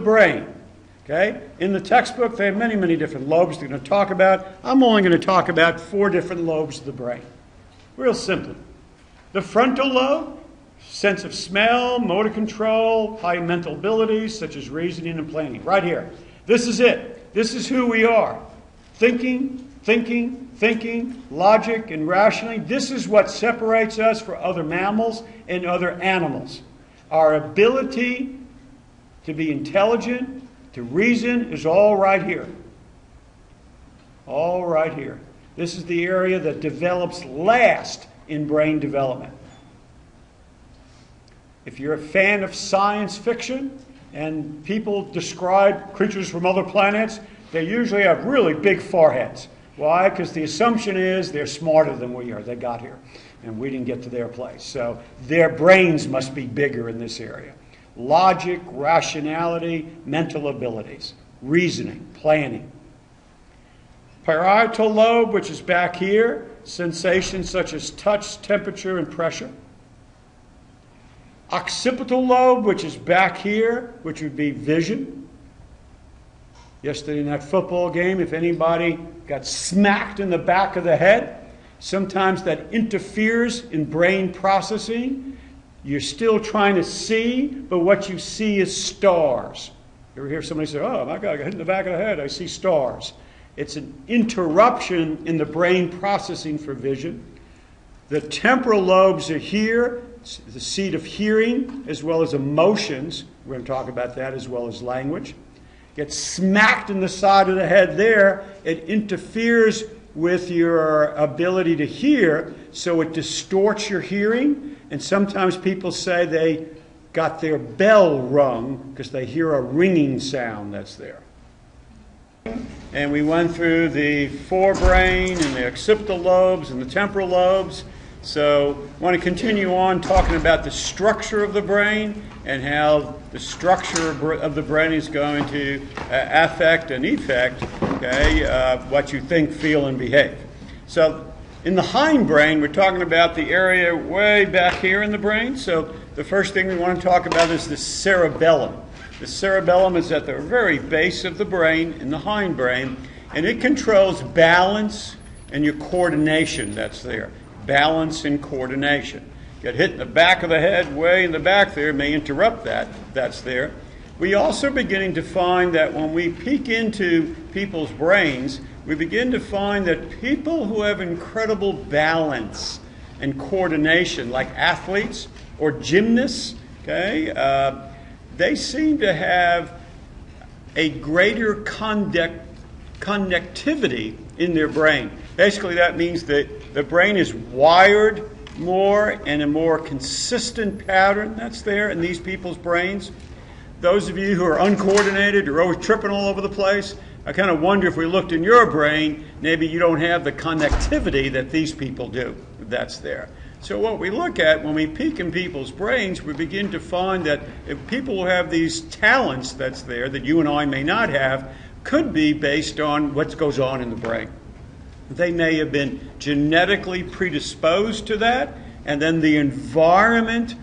brain. Okay? In the textbook, they have many, many different lobes they're going to talk about. I'm only going to talk about 4 different lobes of the brain. Real simply. The frontal lobe, sense of smell, motor control, high mental abilities such as reasoning and planning. Right here. This is it. This is who we are. Thinking, logic, and rationing. This is what separates us from other mammals and other animals. Our ability to be intelligent, to reason, is all right here. All right here. This is the area that develops last in brain development. If you're a fan of science fiction and people describe creatures from other planets, they usually have really big foreheads. Why? Because the assumption is they're smarter than we are. They got here, and we didn't get to their place. So their brains must be bigger in this area. Logic, rationality, mental abilities, reasoning, planning. Parietal lobe, which is back here, sensations such as touch, temperature, and pressure. Occipital lobe, which is back here, which would be vision. Yesterday in that football game, if anybody got smacked in the back of the head, sometimes that interferes in brain processing. You're still trying to see, but what you see is stars. You ever hear somebody say, oh my God, I got hit in the back of the head, I see stars. It's an interruption in the brain processing for vision. The temporal lobes are here, it's the seat of hearing, as well as emotions. We're going to talk about that, as well as language. Get smacked in the side of the head there, it interferes with your ability to hear, so it distorts your hearing. And sometimes people say they got their bell rung because they hear a ringing sound that's there. And we went through the forebrain and the occipital lobes and the temporal lobes. So I want to continue on talking about the structure of the brain and how the structure of the brain is going to affect and effect what you think, feel, and behave. So in the hindbrain, we're talking about the area way back here in the brain. So the first thing we want to talk about is the cerebellum. The cerebellum is at the very base of the brain, in the hindbrain, and it controls balance and your coordination that's there. Balance and coordination. Get hit in the back of the head, way in the back there, may interrupt that. That's there. We also are beginning to find that when we peek into people's brains, we begin to find that people who have incredible balance and coordination, like athletes or gymnasts, they seem to have a greater connectivity in their brain. Basically, that means that the brain is wired more in a more consistent pattern that's there in these people's brains. Those of you who are uncoordinated, you're always tripping all over the place, I kind of wonder if we looked in your brain, maybe you don't have the connectivity that these people do. That's there. So what we look at when we peek in people's brains, we begin to find that if people who have these talents that's there that you and I may not have, could be based on what goes on in the brain. They may have been genetically predisposed to that, and then the environment,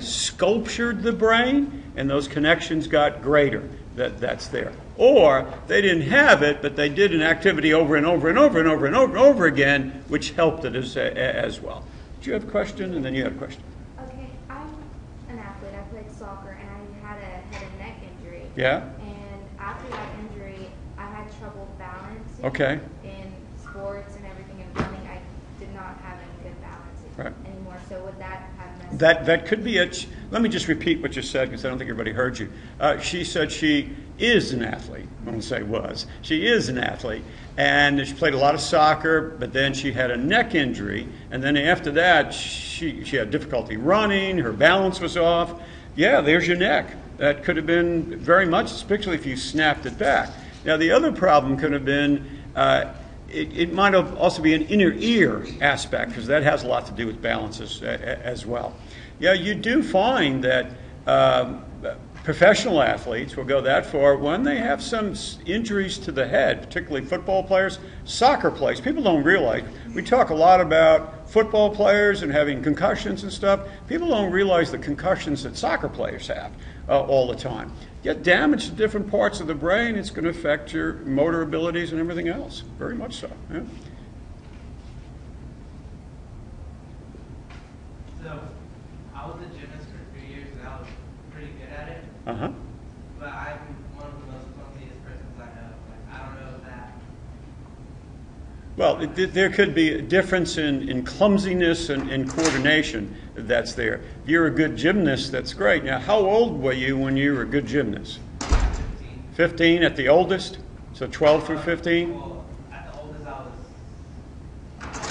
sculptured the brain, and those connections got greater. That's there. Or they didn't have it, but they did an activity over and over and over and over and over and over again, which helped it as well. Do you have a question? And then you had a question. Okay, I'm an athlete. I played soccer, and I had a neck injury. Yeah. And after that injury, I had trouble balancing. Okay. In sports and everything and running, I did not have any good balance anymore. So would that have messed up? That could be it. Let me just repeat what you said, because I don't think everybody heard you. She said she is an athlete. I won't say was. She is an athlete. And she played a lot of soccer, but then she had a neck injury. And then after that, she had difficulty running. Her balance was off. Yeah, there's your neck. That could have been very much, especially if you snapped it back. Now, the other problem could have been, it might have also be an inner ear aspect, because that has a lot to do with balances as well. Yeah, you do find that professional athletes will go that far when they have some injuries to the head, particularly football players, soccer players. People don't realize, we talk a lot about football players and having concussions and stuff. People don't realize the concussions that soccer players have all the time. get damage to different parts of the brain, it's going to affect your motor abilities and everything else. Very much so. Yeah. So, I was a gymnast for 3 years and I was pretty good at it. Uh-huh. But I'm one of the most clumsiest persons I know. Like, I don't know that. Well, there could be a difference in clumsiness and coordination that's there. If you're a good gymnast, that's great. Now, how old were you when you were a good gymnast? 15. 15 at the oldest? So 12 through 15? Well, at the oldest I was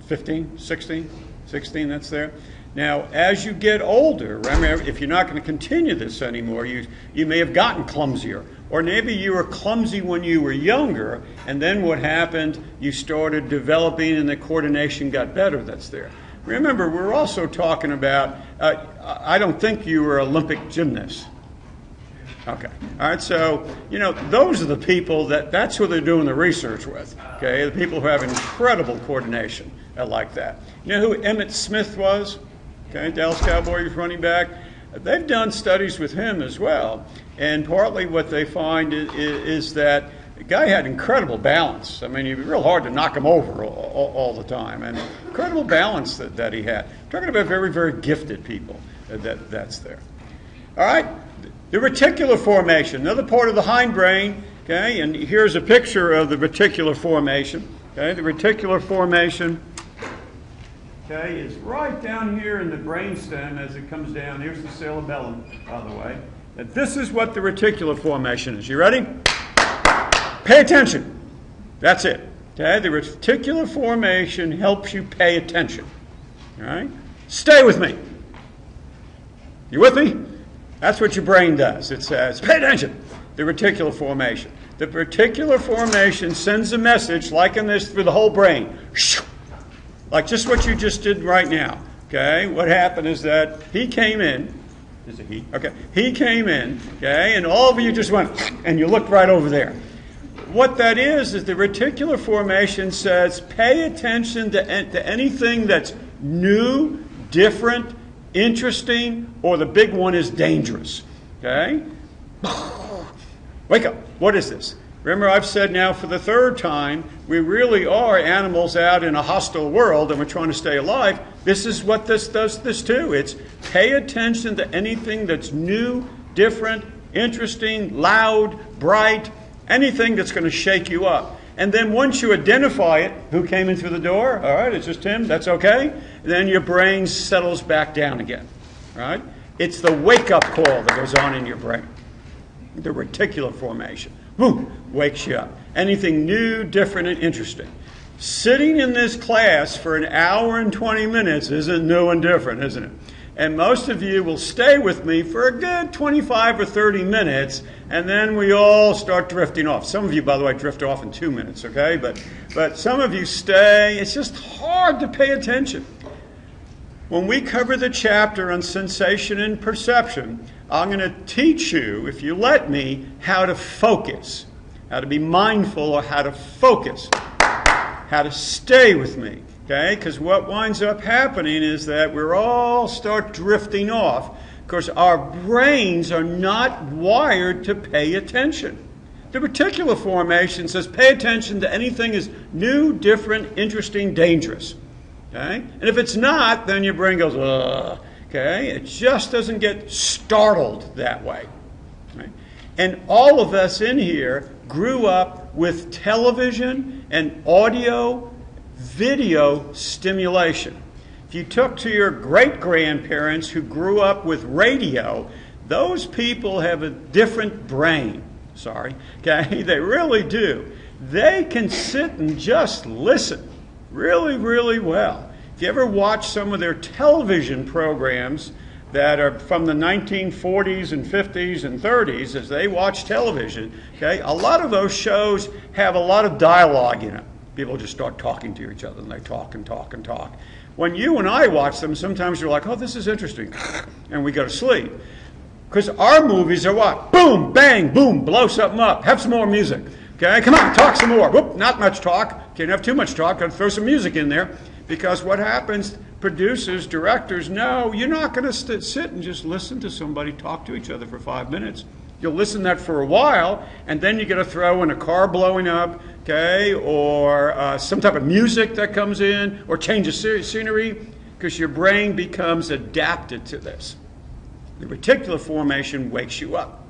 15, 16? 16, that's there. Now, as you get older, remember, if you're not going to continue this anymore, you may have gotten clumsier. Or maybe you were clumsy when you were younger, and then what happened, you started developing and the coordination got better, that's there. Remember, we're also talking about, I don't think you were an Olympic gymnast. Okay. All right, so, you know, those are the people that's who they're doing the research with, okay? The people who have incredible coordination like that. You know who Emmitt Smith was? Okay, Dallas Cowboys running back. They've done studies with him as well, and partly what they find is that the guy had incredible balance. I mean, it'd be real hard to knock him over all the time, and incredible balance that he had. I'm talking about very, very gifted people that's there. All right, the reticular formation, another part of the hindbrain, okay, and here's a picture of the reticular formation. Okay, the reticular formation, okay, is right down here in the brainstem as it comes down. Here's the cerebellum, by the way. And this is what the reticular formation is. You ready? Pay attention. That's it. Okay, the reticular formation helps you pay attention. All right? Stay with me. You with me? That's what your brain does. It says, pay attention. The reticular formation. The reticular formation sends a message, like in this, through the whole brain. Like just what you just did right now. Okay? What happened is that he came in. Is it he? Okay. He came in, okay, and all of you just went, and you looked right over there. What that is the reticular formation says, pay attention to anything that's new, different, interesting, or the big one is dangerous. Okay? Wake up. What is this? Remember, I've said now for the third time, we really are animals out in a hostile world and we're trying to stay alive. This is what this does this too. It's pay attention to anything that's new, different, interesting, loud, bright, anything that's going to shake you up. And then once you identify it, who came in through the door? All right, it's just him. That's okay. Then your brain settles back down again. Right? It's the wake-up call that goes on in your brain. The reticular formation. Boom, wakes you up. Anything new, different, and interesting. Sitting in this class for an hour and 20 minutes isn't new and different, isn't it? And most of you will stay with me for a good 25 or 30 minutes, and then we all start drifting off. Some of you, by the way, drift off in 2 minutes, okay? But some of you stay. It's just hard to pay attention. When we cover the chapter on sensation and perception, I'm going to teach you, if you let me, how to focus, how to be mindful, or how to focus, how to stay with me, okay? Because what winds up happening is that we're all start drifting off because our brains are not wired to pay attention. The reticular formation says pay attention to anything is new, different, interesting, dangerous, okay? And if it's not, then your brain goes, ugh. Okay, it just doesn't get startled that way. Right? And all of us in here grew up with television and audio, video stimulation. If you took to your great-grandparents who grew up with radio, those people have a different brain. Sorry. Okay, they really do. They can sit and just listen really, really well. If you ever watch some of their television programs that are from the 1940s and 50s and 30s, as they watch television, okay, a lot of those shows have a lot of dialogue in it. People just start talking to each other, and they talk and talk and talk. When you and I watch them, sometimes you're like, oh, this is interesting, and we go to sleep. Because our movies are what? Boom, bang, boom, blow something up, have some more music. Okay, come on, talk some more. Whoop, not much talk. Can't have too much talk, got to throw some music in there. Because what happens, producers, directors, no, you're not going to sit and just listen to somebody talk to each other for 5 minutes. You'll listen to that for a while, and then you're going to throw in a car blowing up, okay, or some type of music that comes in, or change of scenery, because your brain becomes adapted to this. The reticular formation wakes you up.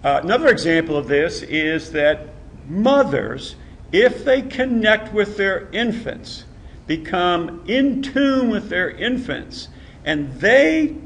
Another example of this is that mothers, if they connect with their infants, become in tune with their infants, and they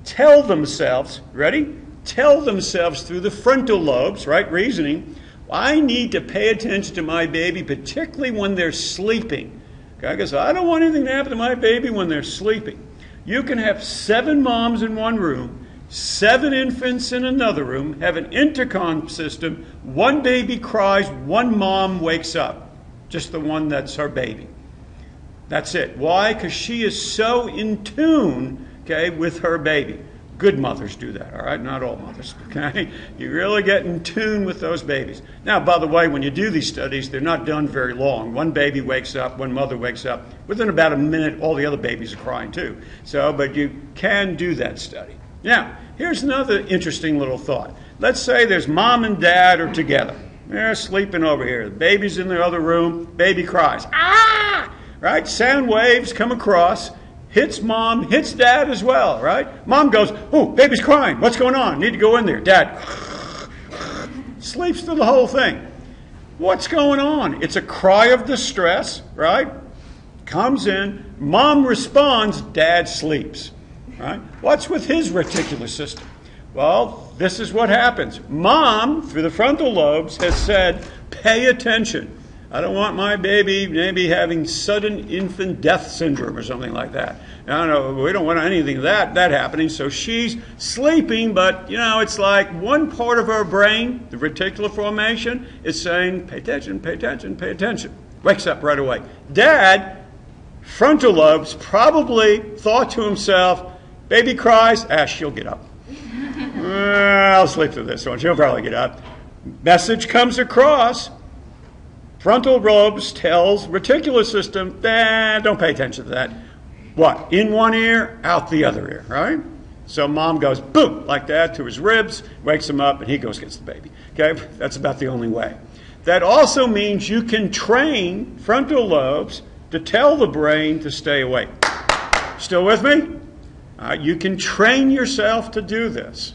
tell themselves, ready? Tell themselves through the frontal lobes, right, reasoning, I need to pay attention to my baby, particularly when they're sleeping. Okay, because I don't want anything to happen to my baby when they're sleeping. You can have 7 moms in one room, 7 infants in another room, have an intercom system, 1 baby cries, 1 mom wakes up, just the one that's her baby. That's it. Why? Because she is so in tune, okay, with her baby. Good mothers do that, all right? Not all mothers, okay? You really get in tune with those babies. Now, by the way, when you do these studies, they're not done very long. 1 baby wakes up, 1 mother wakes up. Within about a minute, all the other babies are crying too. So, but you can do that study. Now, here's another interesting little thought. Let's say there's mom and dad are together. They're sleeping over here. The baby's in the other room. Baby cries. Ah! Right? Sound waves come across. Hits mom, hits dad as well, right? Mom goes, oh, baby's crying. What's going on? Need to go in there. Dad sleeps through the whole thing. What's going on? It's a cry of distress, right? Comes in. Mom responds. Dad sleeps, right? What's with his reticular system? Well, this is what happens. Mom, through the frontal lobes, has said, pay attention. I don't want my baby maybe having sudden infant death syndrome or something like that. No, we don't want anything of that happening. So she's sleeping, but, you know, it's like one part of her brain, the reticular formation, is saying, pay attention, pay attention, pay attention. Wakes up right away. Dad, frontal lobes, probably thought to himself, baby cries, she'll get up. I'll sleep through this one. She'll probably get up. Message comes across. Frontal lobes tells reticular system, don't pay attention to that. What? In one ear, out the other ear, right? So mom goes, boom, like that to his ribs, wakes him up, and he goes gets the baby. Okay? That's about the only way. That also means you can train frontal lobes to tell the brain to stay awake. Still with me? You can train yourself to do this.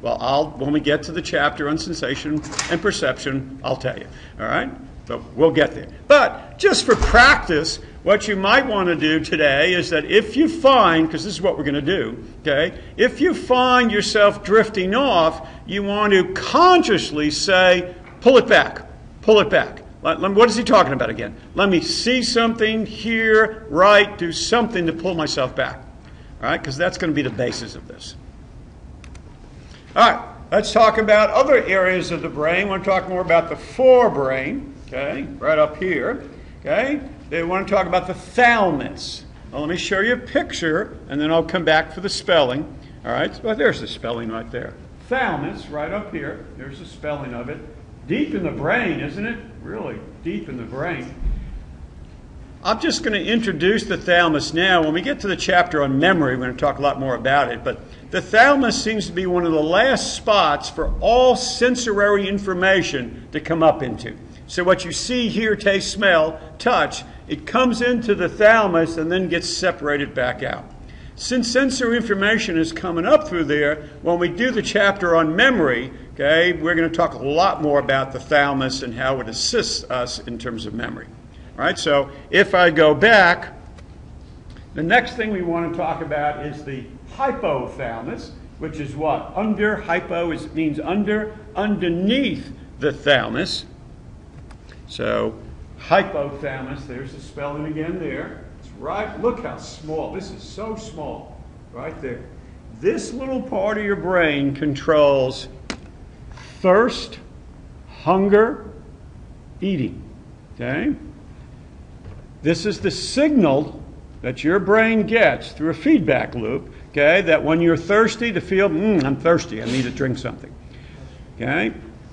Well, when we get to the chapter on sensation and perception, I'll tell you. All right? But we'll get there. But just for practice, what you might want to do today is that if you find, because this is what we're going to do, okay, if you find yourself drifting off, you want to consciously say, pull it back, pull it back. What is he talking about again? Let me see something, hear, write, do something to pull myself back. All right, because that's going to be the basis of this. All right, let's talk about other areas of the brain. I want to talk more about the forebrain. Okay, right up here. Okay, they want to talk about the thalamus. Well, let me show you a picture, and then I'll come back for the spelling. All right, well, there's the spelling right there. Thalamus, right up here. There's the spelling of it. Deep in the brain, isn't it? Really deep in the brain. I'm just going to introduce the thalamus now. When we get to the chapter on memory, we're going to talk a lot more about it. But the thalamus seems to be one of the last spots for all sensory information to come up into. So what you see, hear, taste, smell, touch, it comes into the thalamus and then gets separated back out. Since sensory information is coming up through there, when we do the chapter on memory, okay, we're going to talk a lot more about the thalamus and how it assists us in terms of memory. All right, so if I go back, the next thing we want to talk about is the hypothalamus, which is what? Under. Hypo means under, underneath the thalamus. So hypothalamus, there's the spelling again there. It's right, look how small. This is so small, right there. This little part of your brain controls thirst, hunger, eating, okay? This is the signal that your brain gets through a feedback loop, okay, that when you're thirsty to feel, I'm thirsty, I need to drink something, okay?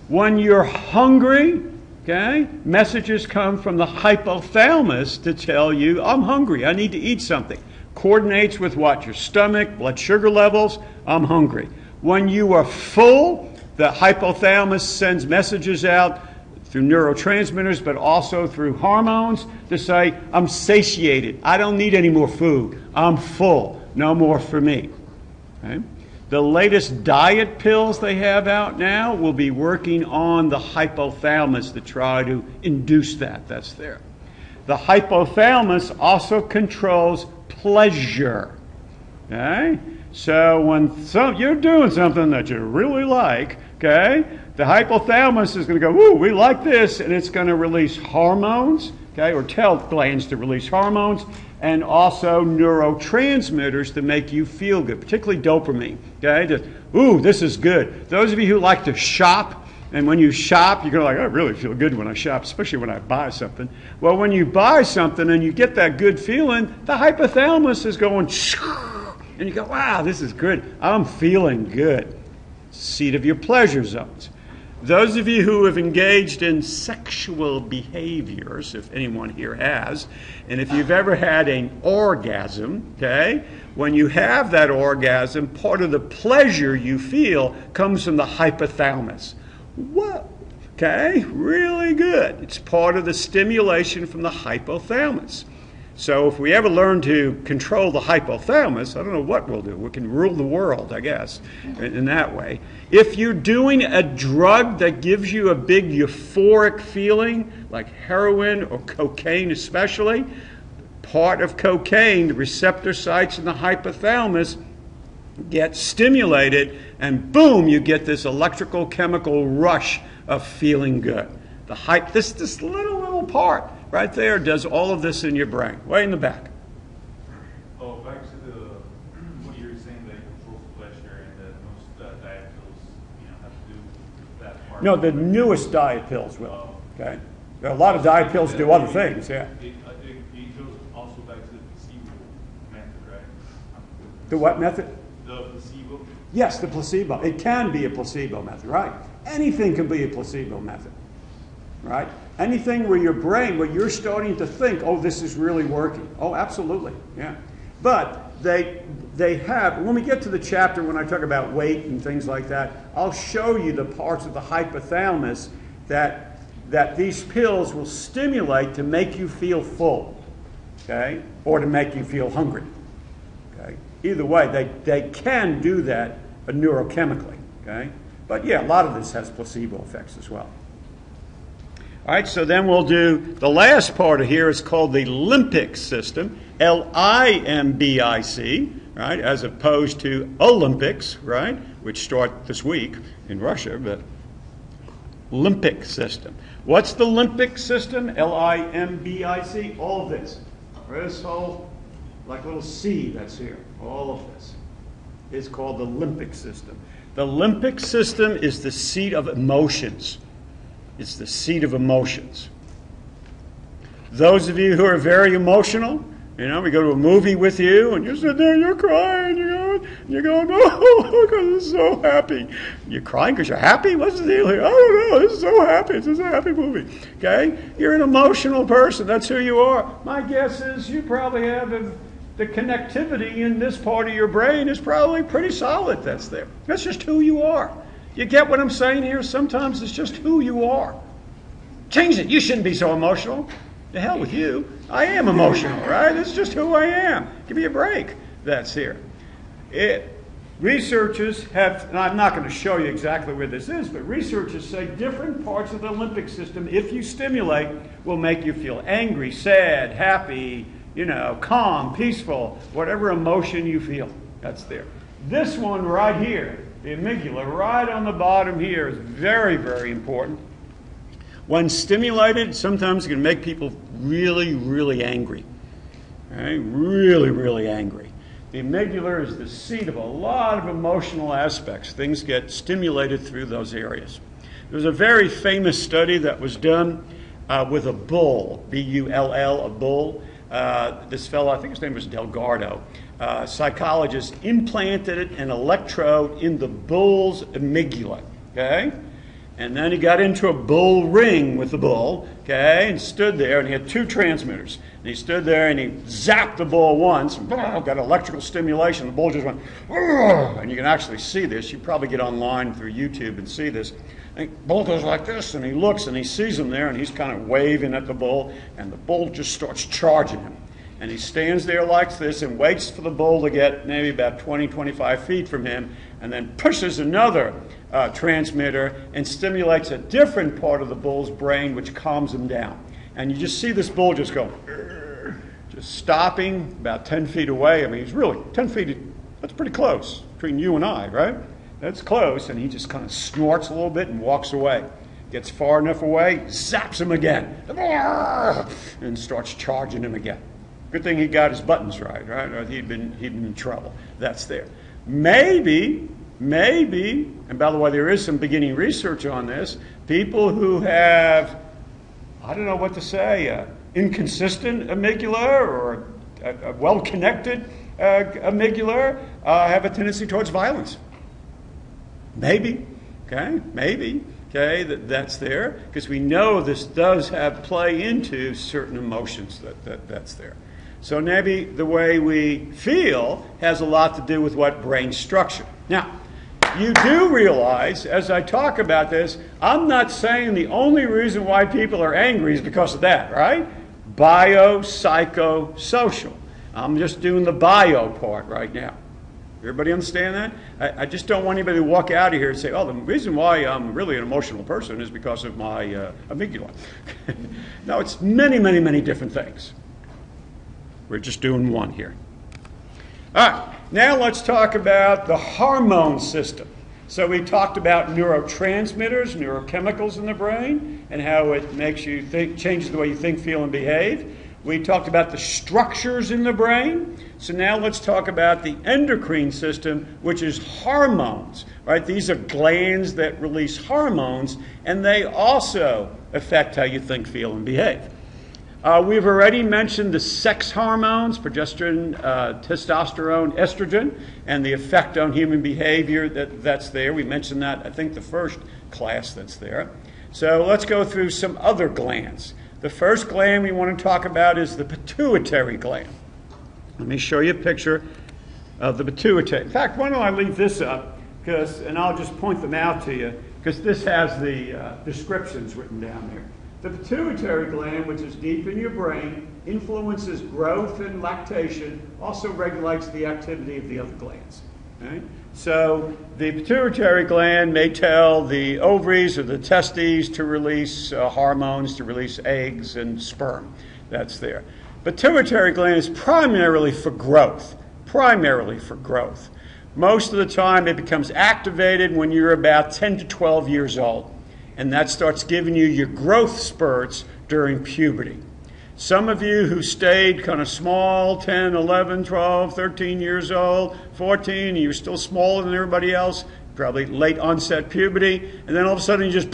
When you're hungry, Okay? Messages come from the hypothalamus to tell you, I'm hungry, I need to eat something. Coordinates with what? Your stomach, blood sugar levels, I'm hungry. When you are full, the hypothalamus sends messages out through neurotransmitters, but also through hormones to say, I'm satiated, I don't need any more food, I'm full, no more for me. Okay? The latest diet pills they have out now will be working on the hypothalamus to try to induce that. That's there. The hypothalamus also controls pleasure. Okay? So when you're doing something that you really like, okay, the hypothalamus is going to go, "Ooh, we like this," and it's going to release hormones, okay, or tell glands to release hormones, and also neurotransmitters to make you feel good, particularly dopamine. Okay, just, ooh, this is good. Those of you who like to shop, and when you shop, you're going to like, I really feel good when I shop, especially when I buy something. Well, when you buy something and you get that good feeling, the hypothalamus is going, and you go, wow, this is good. I'm feeling good. Seat of your pleasure zones. Those of you who have engaged in sexual behaviors, if anyone here has, and if you've ever had an orgasm, okay, when you have that orgasm, part of the pleasure you feel comes from the hypothalamus. Whoa, okay, really good. It's part of the stimulation from the hypothalamus. So if we ever learn to control the hypothalamus, I don't know what we'll do. We can rule the world, I guess, in that way. If you're doing a drug that gives you a big euphoric feeling, like heroin or cocaine especially, part of cocaine, the receptor sites in the hypothalamus get stimulated, and boom, you get this electrical chemical rush of feeling good. This little part right there does all of this in your brain, way in the back. Oh, back to what you were saying, that controls pleasure, and that most diet pills, have to do with that part. No, the newest diet pills will. Okay, there are a lot of diet pills do other things. Yeah. It goes also back to the placebo method, right? The what method? The placebo. Yes, the placebo. It can be a placebo method, right? Anything can be a placebo method, right? Anything where your brain, where you're starting to think, oh, this is really working. Oh, absolutely, yeah. But they have, when we get to the chapter when I talk about weight and things like that, I'll show you the parts of the hypothalamus that these pills will stimulate to make you feel full, okay, or to make you feel hungry, okay. Either way, they can do that neurochemically, okay. But yeah, a lot of this has placebo effects as well. All right, so then we'll do the last part of here is called the limbic system, Limbic, right, as opposed to Olympics, right, which start this week in Russia, but limbic system. What's the limbic system? Limbic, all of this. This whole, like little C that's here, all of this is called the limbic system. The limbic system is the seat of emotions. It's the seat of emotions. Those of you who are very emotional, we go to a movie with you, and you're sitting there, and you're crying, you're going, oh, because I'm so happy. You're crying because you're happy? What's the deal here? I don't know. This is so happy. This is a happy movie. Okay? You're an emotional person. That's who you are. My guess is you probably have the connectivity in this part of your brain is probably pretty solid. That's there. That's just who you are. You get what I'm saying here? Sometimes it's just who you are. Change it. You shouldn't be so emotional. The hell with you. I am emotional, right? It's just who I am. Give me a break. That's here. Researchers have, and I'm not going to show you exactly where this is, but researchers say different parts of the limbic system, if you stimulate, will make you feel angry, sad, happy, calm, peaceful, whatever emotion you feel. That's there. This one right here, the amygdala, right on the bottom here, is very, very important. When stimulated, sometimes it can make people really, really angry. Right? Really, really angry. The amygdala is the seat of a lot of emotional aspects. Things get stimulated through those areas. There was a very famous study that was done with a bull, B-U-L-L, a bull. This fellow, I think his name was Delgado. Psychologists implanted an electrode in the bull's amygdala. Okay? And then he got into a bull ring with the bull, okay, and stood there, and he had 2 transmitters. And he stood there, and he zapped the bull once, and got electrical stimulation. The bull just went, and you can actually see this. You probably get online through YouTube and see this. And the bull goes like this, and he looks, and he sees him there, and he's kind of waving at the bull, and the bull just starts charging him. And he stands there like this and waits for the bull to get maybe about 20, 25 feet from him, and then pushes another transmitter and stimulates a different part of the bull's brain, which calms him down. And you just see this bull just go, just stopping about 10 feet away. I mean, he's really 10 feet, that's pretty close between you and I, right? That's close. And he just kind of snorts a little bit and walks away. Gets far enough away, zaps him again, and starts charging him again. Good thing he got his buttons right? Or he'd been in trouble. That's there. Maybe, and by the way, there is some beginning research on this, people who have, I don't know what to say, inconsistent amygdala or a well-connected amygdala have a tendency towards violence. Maybe, that's there, because we know this does have play into certain emotions that's there. So maybe the way we feel has a lot to do with what brain structure. Now, you do realize, as I talk about this, I'm not saying the only reason why people are angry is because of that, right? Bio-psycho-social. I'm just doing the bio part right now. Everybody understand that? I just don't want anybody to walk out of here and say, oh, the reason why I'm really an emotional person is because of my amygdala. No, it's many, many, many different things. We're just doing one here. All right, now let's talk about the hormone system. So we talked about neurotransmitters, neurochemicals in the brain, and how it makes you think, changes the way you think, feel, and behave. We talked about the structures in the brain. So now let's talk about the endocrine system, which is hormones, right? These are glands that release hormones, and they also affect how you think, feel, and behave. We've already mentioned the sex hormones, progesterone, testosterone, estrogen, and the effect on human behavior that's there. We mentioned that, I think, the first class that's there. So let's go through some other glands. The first gland we want to talk about is the pituitary gland. Let me show you a picture of the pituitary. In fact, why don't I leave this up, and I'll just point them out to you, because this has the descriptions written down there. The pituitary gland, which is deep in your brain, influences growth and lactation, also regulates the activity of the other glands. Okay? So the pituitary gland may tell the ovaries or the testes to release hormones, to release eggs and sperm. That's there. Pituitary gland is primarily for growth. Most of the time it becomes activated when you're about 10 to 12 years old. And that starts giving you your growth spurts during puberty. Some of you who stayed kind of small, 10, 11, 12, 13 years old, 14, and you're still smaller than everybody else, probably late onset puberty, and then all of a sudden you just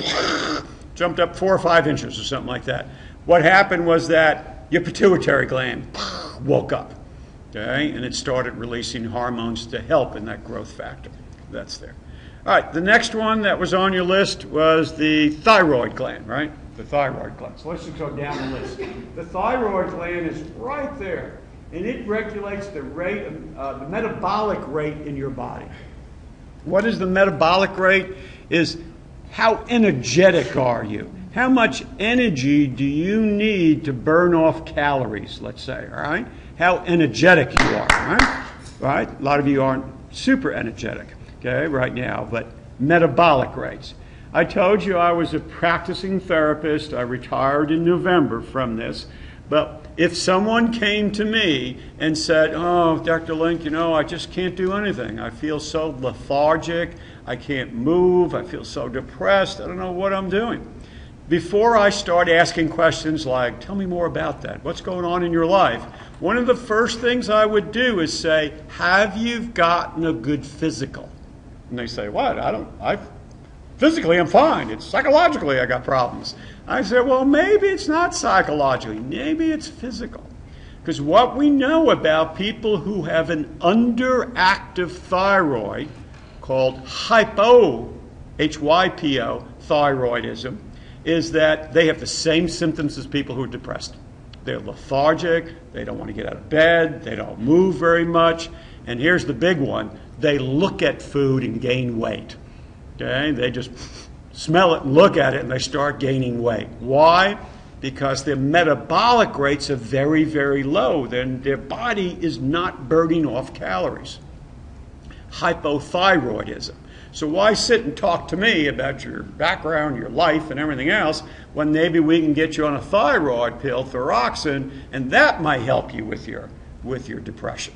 jumped up 4 or 5 inches or something like that. What happened was that your pituitary gland woke up, okay, and it started releasing hormones to help in that growth factor. That's there. All right, the next one that was on your list was the thyroid gland, right? The thyroid gland. So let's just go down the list. The thyroid gland is right there, and it regulates the rate, the metabolic rate in your body. What is the metabolic rate? Is how energetic are you? How much energy do you need to burn off calories, let's say, all right? How energetic you are, right? Right? A lot of you aren't super energetic. Okay, right now, but metabolic rates. I told you I was a practicing therapist. I retired in November from this. But if someone came to me and said, oh, Dr. Link, I just can't do anything. I feel so lethargic. I can't move. I feel so depressed. I don't know what I'm doing. Before I start asking questions like, tell me more about that. What's going on in your life? One of the first things I would do is say, have you gotten a good physical? And they say, what? Physically I'm fine. It's psychologically I got problems. I said, well, maybe it's not psychologically. Maybe it's physical. Because what we know about people who have an underactive thyroid called hypothyroidism, Hypo, thyroidism, is that they have the same symptoms as people who are depressed. They're lethargic, they don't want to get out of bed, they don't move very much, and here's the big one, they look at food and gain weight. Okay? They just smell it and look at it and they start gaining weight. Why? Because their metabolic rates are very, very low. Then their body is not burning off calories. Hypothyroidism. So why sit and talk to me about your background, your life, and everything else when maybe we can get you on a thyroid pill, thyroxine, and that might help you with your depression.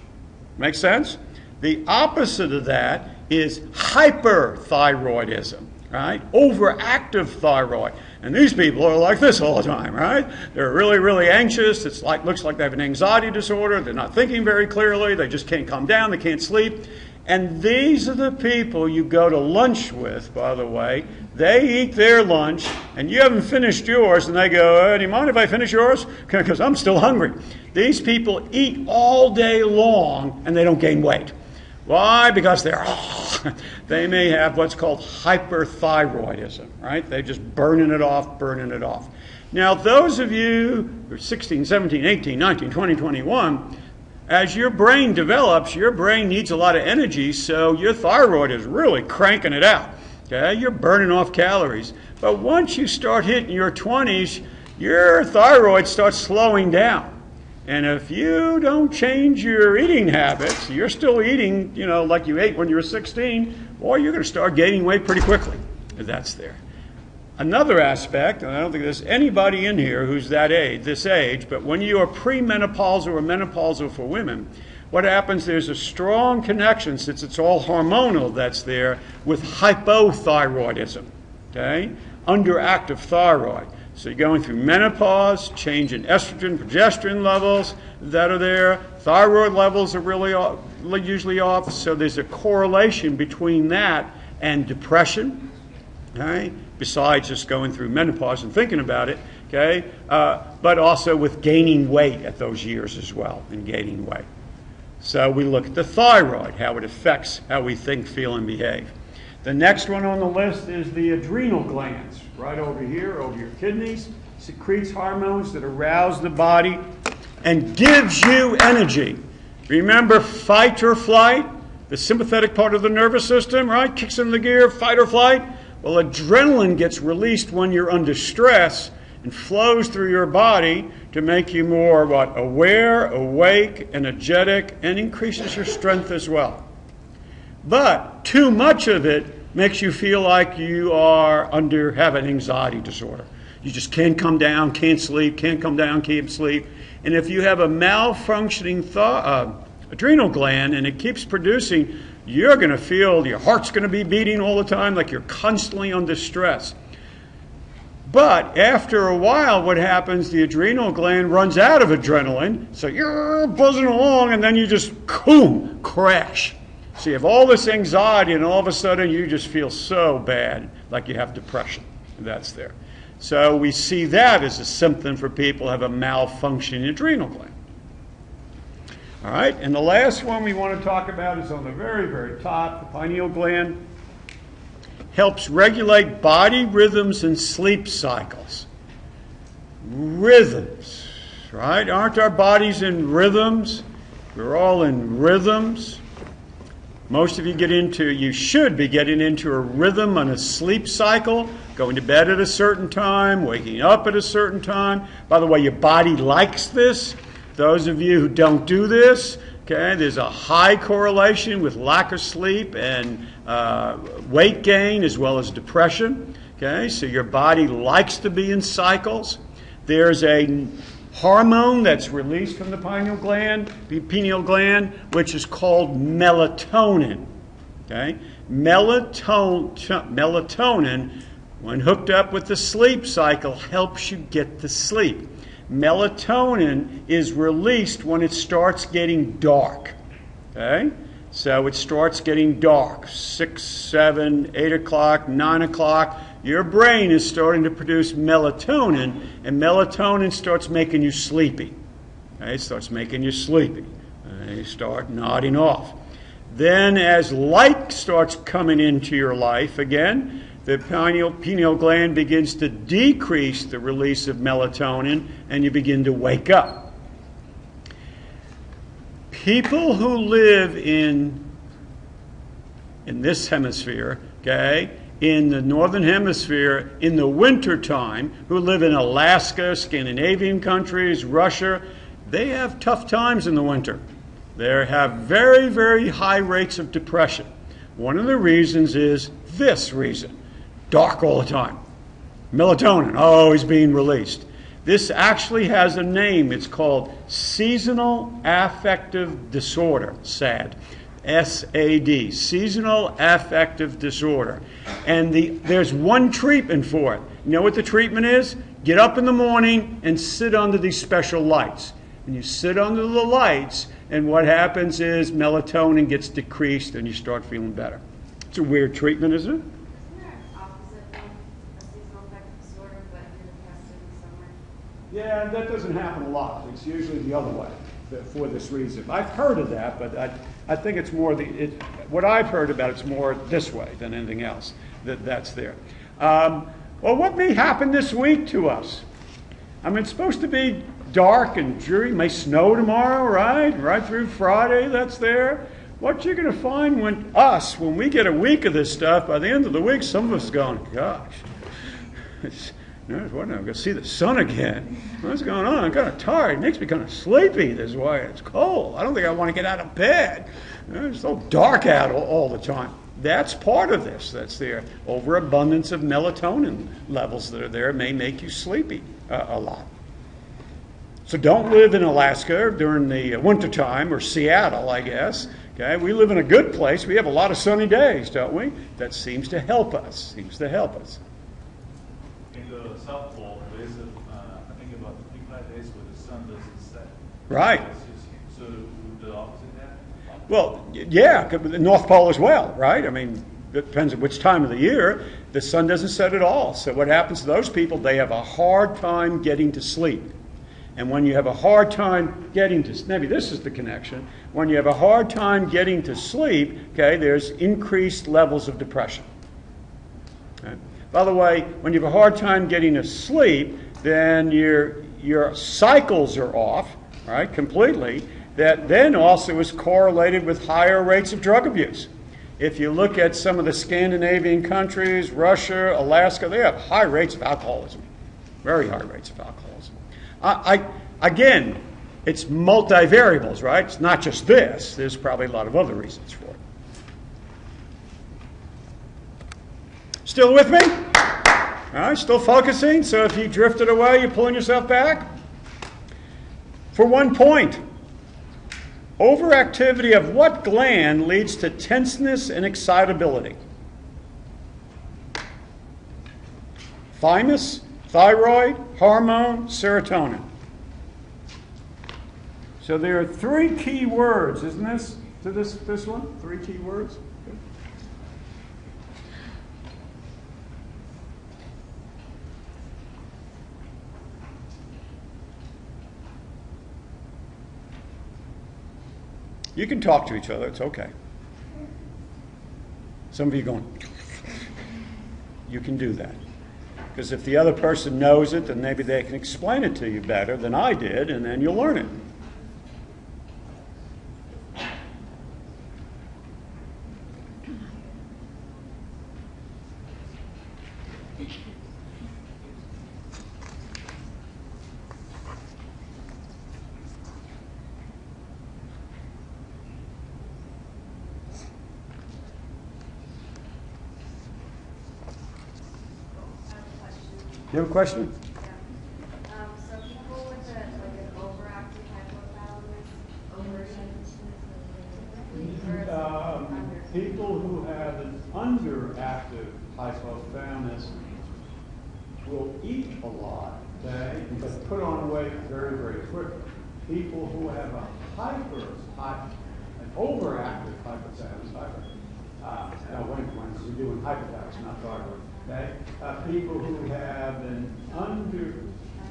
Make sense? The opposite of that is hyperthyroidism, right? Overactive thyroid. And these people are like this all the time, right? They're really, really anxious. Looks like they have an anxiety disorder. They're not thinking very clearly. They just can't calm down. They can't sleep. And these are the people you go to lunch with, by the way. They eat their lunch, and you haven't finished yours, and they go, do you mind if I finish yours? Because I'm still hungry. These people eat all day long, and they don't gain weight. Why? Because they may have what's called hyperthyroidism, right? They're just burning it off. Now, those of you who are 16, 17, 18, 19, 20, 21, as your brain develops, your brain needs a lot of energy, so your thyroid is really cranking it out. Okay? You're burning off calories. But once you start hitting your 20s, your thyroid starts slowing down. And if you don't change your eating habits, you're still eating, like you ate when you were 16, boy, you're going to start gaining weight pretty quickly. That's there. Another aspect, and I don't think there's anybody in here who's this age, but when you are premenopausal or menopausal for women, what happens, there's a strong connection, since it's all hormonal that's there, with hypothyroidism, okay? Underactive thyroid. So you're going through menopause, change in estrogen, progesterone levels that are there. Thyroid levels are usually off, so there's a correlation between that and depression, okay? Besides just going through menopause and thinking about it, okay? But also with gaining weight at those years as well, and gaining weight. So we look at the thyroid, how it affects how we think, feel, and behave. The next one on the list is the adrenal glands, right over here, over your kidneys. Secretes hormones that arouse the body and gives you energy. Remember fight or flight? The sympathetic part of the nervous system, right? Kicks in the gear, fight or flight. Well, adrenaline gets released when you're under stress and flows through your body to make you more aware, awake, energetic, and increases your strength as well. But too much of it makes you feel like you have an anxiety disorder. You just can't come down, can't sleep, can't come down, can't sleep. And if you have a malfunctioning adrenal gland and it keeps producing, you're going to feel your heart's going to be beating all the time, like you're constantly under stress. But after a while, what happens, the adrenal gland runs out of adrenaline, so you're buzzing along, and then you just, boom, crash. So you have all this anxiety, and all of a sudden you just feel so bad, like you have depression. That's there. So we see that as a symptom for people who have a malfunctioning adrenal gland. All right, and the last one we want to talk about is on the very, very top, the pineal gland. Helps regulate body rhythms and sleep cycles. Rhythms, right? Aren't our bodies in rhythms? We're all in rhythms. Most of you should be getting into a rhythm on a sleep cycle, going to bed at a certain time, waking up at a certain time. By the way, your body likes this. Those of you who don't do this, okay, there's a high correlation with lack of sleep and weight gain as well as depression. Okay, so your body likes to be in cycles. There's a hormone that's released from the pineal gland, which is called melatonin. Okay, melatonin, when hooked up with the sleep cycle, helps you get to sleep. Melatonin is released when it starts getting dark. Okay? So it starts getting dark. 6, 7, 8 o'clock, 9 o'clock. Your brain is starting to produce melatonin, and melatonin starts making you sleepy. Okay? It starts making you sleepy. And you start nodding off. Then as light starts coming into your life again, the pineal gland begins to decrease the release of melatonin, and you begin to wake up. People who live in this hemisphere, okay, in the northern hemisphere in the wintertime, who live in Alaska, Scandinavian countries, Russia, they have tough times in the winter. They have very, very high rates of depression. One of the reasons is this reason. Dark all the time. Melatonin, always being released. This actually has a name. It's called seasonal affective disorder, SAD. SAD, seasonal affective disorder. And there's one treatment for it. You know what the treatment is? Get up in the morning and sit under these special lights. And you sit under the lights, and what happens is melatonin gets decreased and you start feeling better. It's a weird treatment, isn't it? Isn't there an opposite of a seasonal affective disorder, but in the past in the summer? Yeah, that doesn't happen a lot. It's usually the other way for this reason. I've heard of that, but I think it's more what I've heard about it's more this way than anything else that's there. Well, what may happen this week to us? I mean, it's supposed to be dark and dreary. It may snow tomorrow, right? Right through Friday, that's there. What you're going to find when we get a week of this stuff, by the end of the week, some of us are going, gosh, I'm going to see the sun again. What's going on? I'm kind of tired. It makes me kind of sleepy this way. It's cold. I don't think I want to get out of bed. It's so dark out all the time. That's part of this that's there. Overabundance of melatonin levels that are there may make you sleepy a lot. So don't live in Alaska during the wintertime, or Seattle, I guess. Okay, we live in a good place. We have a lot of sunny days, don't we? That seems to help us. In the South Pole, there's I think about 3-5 days where the sun doesn't set. Right. So the opposite happen? Well, yeah, the North Pole as well, right? I mean, it depends on which time of the year. The sun doesn't set at all. So what happens to those people, they have a hard time getting to sleep. And when you have a hard time getting to, maybe this is the connection, when you have a hard time getting to sleep, okay, there's increased levels of depression. Okay? By the way, when you have a hard time getting to sleep, then your cycles are off, right, completely. That then also is correlated with higher rates of drug abuse. If you look at some of the Scandinavian countries, Russia, Alaska, they have high rates of alcoholism, very high rates of alcoholism. Again, it's multivariables, right? It's not just this. There's probably a lot of other reasons for it. Still with me? All right, still focusing. So if you drifted away, you're pulling yourself back. For 1 point, overactivity of what gland leads to tenseness and excitability? Thymus, thyroid, hormone, serotonin. So there are 3 key words, isn't this, to this one? 3 key words? Okay. You can talk to each other, it's okay. Some of you are going, you can do that. Because if the other person knows it, then maybe they can explain it to you better than I did, and then you'll learn it. You have a question? Yeah. So people with an overactive hypothalamus, People who have an underactive hypothalamus will eat a lot, okay, but put on weight very, very quickly. People who have an overactive hypothalamus, when we're doing hypothalamus, not thyroid. Okay? People who have an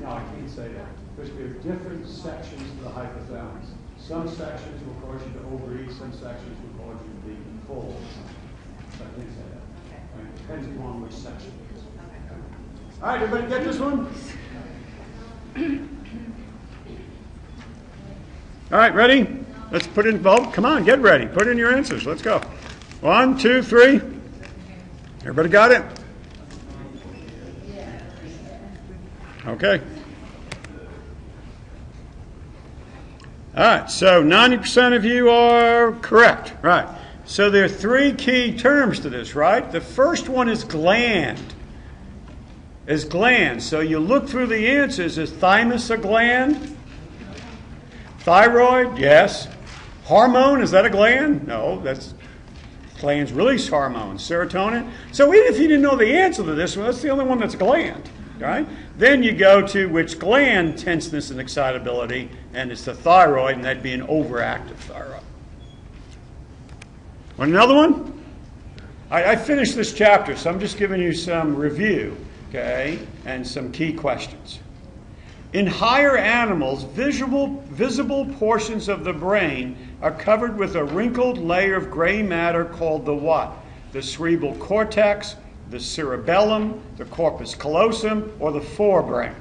no, I can't say that, because we have different sections of the hypothalamus. Some sections will cause you to overeat, some sections will cause you to be full. So things like that. Right? Depends upon which section. All right, everybody get this one? All right, ready? Let's put in, well, come on, get ready. Put in your answers. Let's go. 1, 2, 3. Everybody got it? Okay. All right, so 90% of you are correct. Right. So there are 3 key terms to this, right? The first one is gland. Is gland. So you look through the answers. Is thymus a gland? Thyroid? Yes. Hormone, is that a gland? No, that's glands release hormones. Serotonin. So even if you didn't know the answer to this one, that's the only one that's a gland. Right? Then you go to which gland tenseness and excitability, and it's the thyroid, and that'd be an overactive thyroid. Want another one? I finished this chapter, so I'm just giving you some review, okay, and some key questions. In higher animals, visible portions of the brain are covered with a wrinkled layer of gray matter called the what? The cerebral cortex, the cerebellum, the corpus callosum, or the forebrain.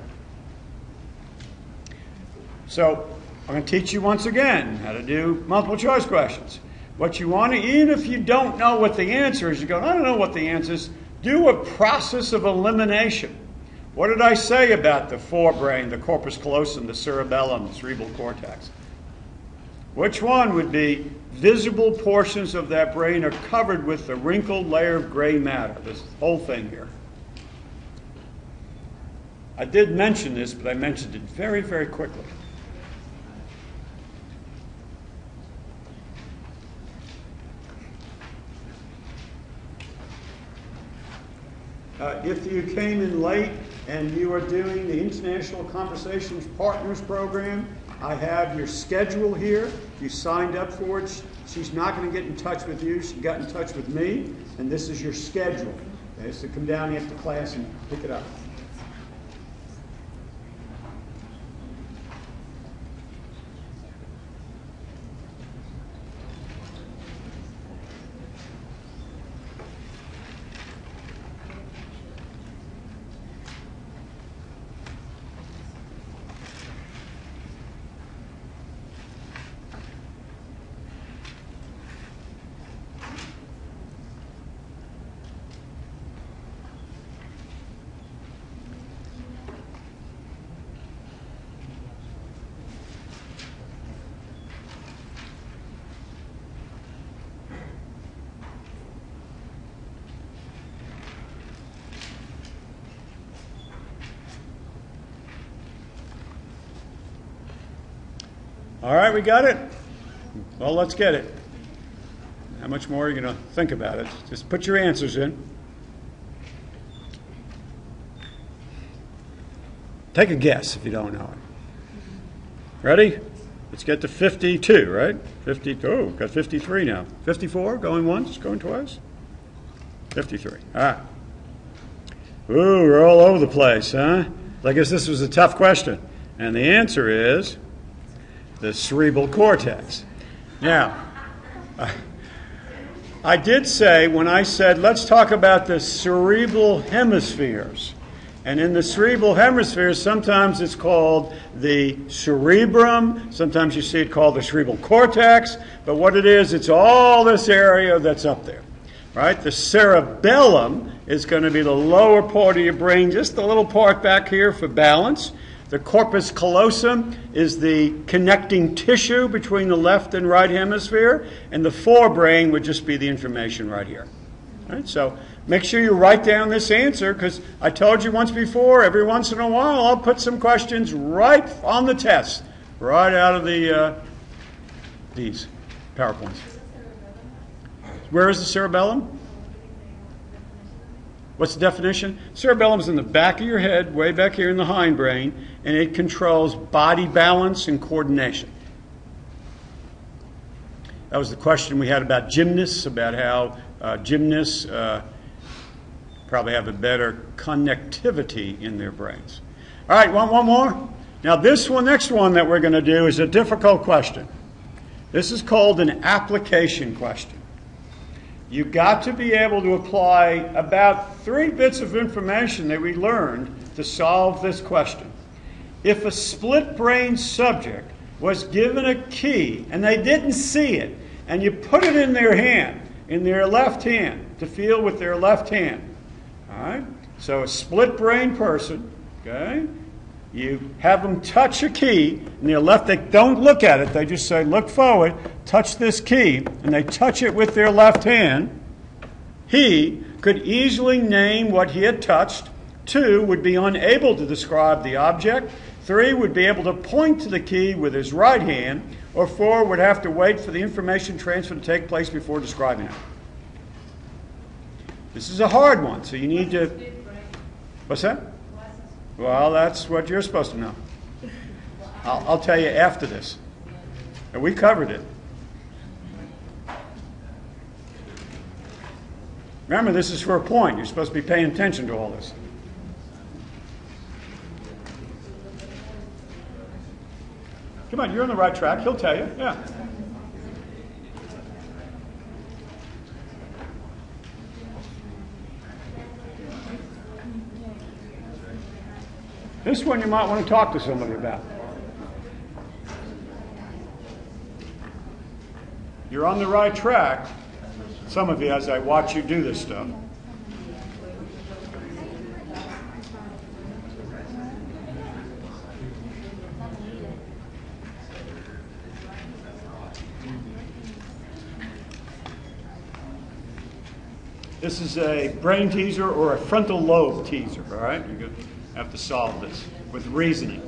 So I'm going to teach you once again how to do multiple choice questions. What you want to, even if you don't know what the answer is, you go, I don't know what the answer is, do a process of elimination. What did I say about the forebrain, the corpus callosum, the cerebellum, the cerebral cortex? Which one would be visible portions of that brain are covered with the wrinkled layer of gray matter? This whole thing here. I did mention this, but I mentioned it very, very quickly. If you came in late and you are doing the International Conversations Partners Program, I have your schedule here. You signed up for it. She's not going to get in touch with you. She got in touch with me, and this is your schedule. Okay, so come down after class and pick it up. All right, we got it? Well, let's get it. How much more are you going to think about it? Just put your answers in. Take a guess if you don't know it. Ready? Let's get to 52, right? 50. Oh, got 53 now. 54, going once, going twice. 53. All right. Ooh, we're all over the place, huh? I guess this was a tough question. And the answer is the cerebral cortex. Now, I did say, when I said, let's talk about the cerebral hemispheres. And in the cerebral hemispheres, sometimes it's called the cerebrum. Sometimes you see it called the cerebral cortex. But what it is, it's all this area that's up there. Right? The cerebellum is going to be the lower part of your brain, just the little part back here for balance. The corpus callosum is the connecting tissue between the left and right hemisphere, and the forebrain would just be the information right here. Right? So make sure you write down this answer, because I told you once before, every once in a while I'll put some questions right on the test, right out of the these PowerPoints. Where is the cerebellum? What's the definition? Cerebellum is in the back of your head, way back here in the hindbrain, and it controls body balance and coordination. That was the question we had about gymnasts, about how gymnasts probably have a better connectivity in their brains. All right, want one more? Now this one, next one that we're going to do is a difficult question. This is called an application question. You've got to be able to apply about 3 bits of information that we learned to solve this question. If a split-brain subject was given a key and they didn't see it, and you put it in their hand, in their left hand, to feel with their left hand, all right? So a split-brain person, okay, you have them touch a key in their left. They don't look at it. They just say, look forward, touch this key, and they touch it with their left hand. He could easily name what he had touched. 2 would be unable to describe the object. 3 would be able to point to the key with his right hand. Or 4 would have to wait for the information transfer to take place before describing it. This is a hard one, so you need to... What's that? Well, that's what you're supposed to know. I'll tell you after this. And we covered it. Remember, this is for a point. You're supposed to be paying attention to all this. Come on, you're on the right track. He'll tell you. Yeah. This one you might want to talk to somebody about. You're on the right track. Some of you, as I watch you do this stuff. This is a brain teaser or a frontal lobe teaser, all right? You're going to have to solve this with reasoning.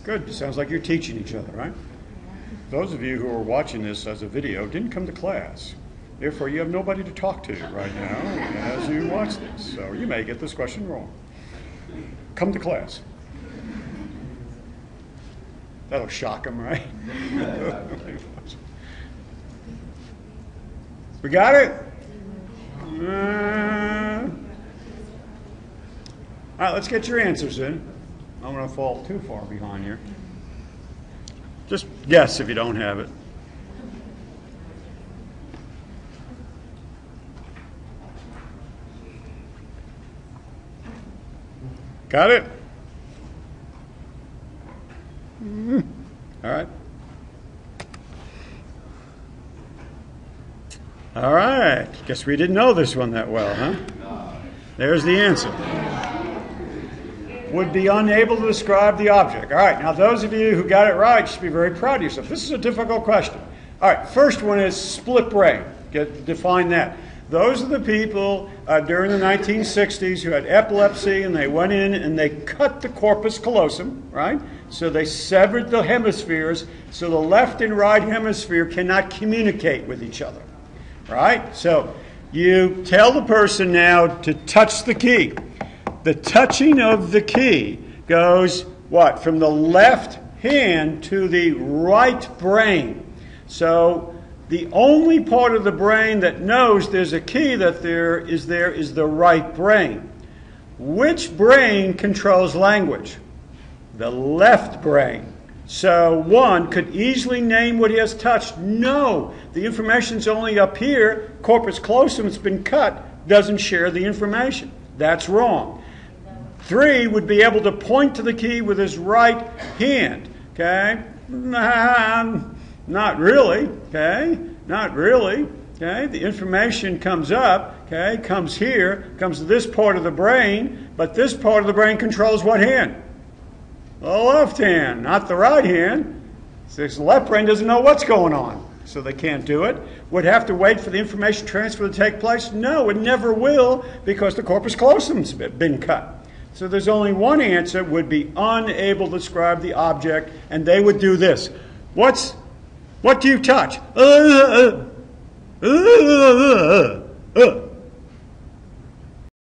Good. Sounds like you're teaching each other, right? Those of you who are watching this as a video didn't come to class. Therefore, you have nobody to talk to right now as you watch this. So you may get this question wrong. Come to class. That'll shock them, right? We got it? All right, let's get your answers in. I'm going to fall too far behind here. Just guess if you don't have it. Got it? All right. All right. Guess we didn't know this one that well, huh? There's the answer. Would be unable to describe the object. All right, now those of you who got it right should be very proud of yourself. This is a difficult question. All right, first one is split brain. Define that. Those are the people during the 1960s who had epilepsy, and they went in and they cut the corpus callosum, right? So they severed the hemispheres so the left and right hemisphere cannot communicate with each other, right? So you tell the person now to touch the key. The touching of the key goes, what? From the left hand to the right brain. So the only part of the brain that knows there's a key that there is the right brain. Which brain controls language? The left brain. So one could easily name what he has touched. No, the information's only up here. Corpus callosum has been cut, doesn't share the information. That's wrong. 3 would be able to point to the key with his right hand. Okay? Not really. Okay? Not really. Okay? The information comes up. Okay? Comes here. Comes to this part of the brain. But this part of the brain controls what hand? The left hand, not the right hand. So the left brain doesn't know what's going on, so they can't do it. Would have to wait for the information transfer to take place? No, it never will, because the corpus callosum's been cut. So there's only one answer, would be unable to describe the object, and they would do this. What do you touch?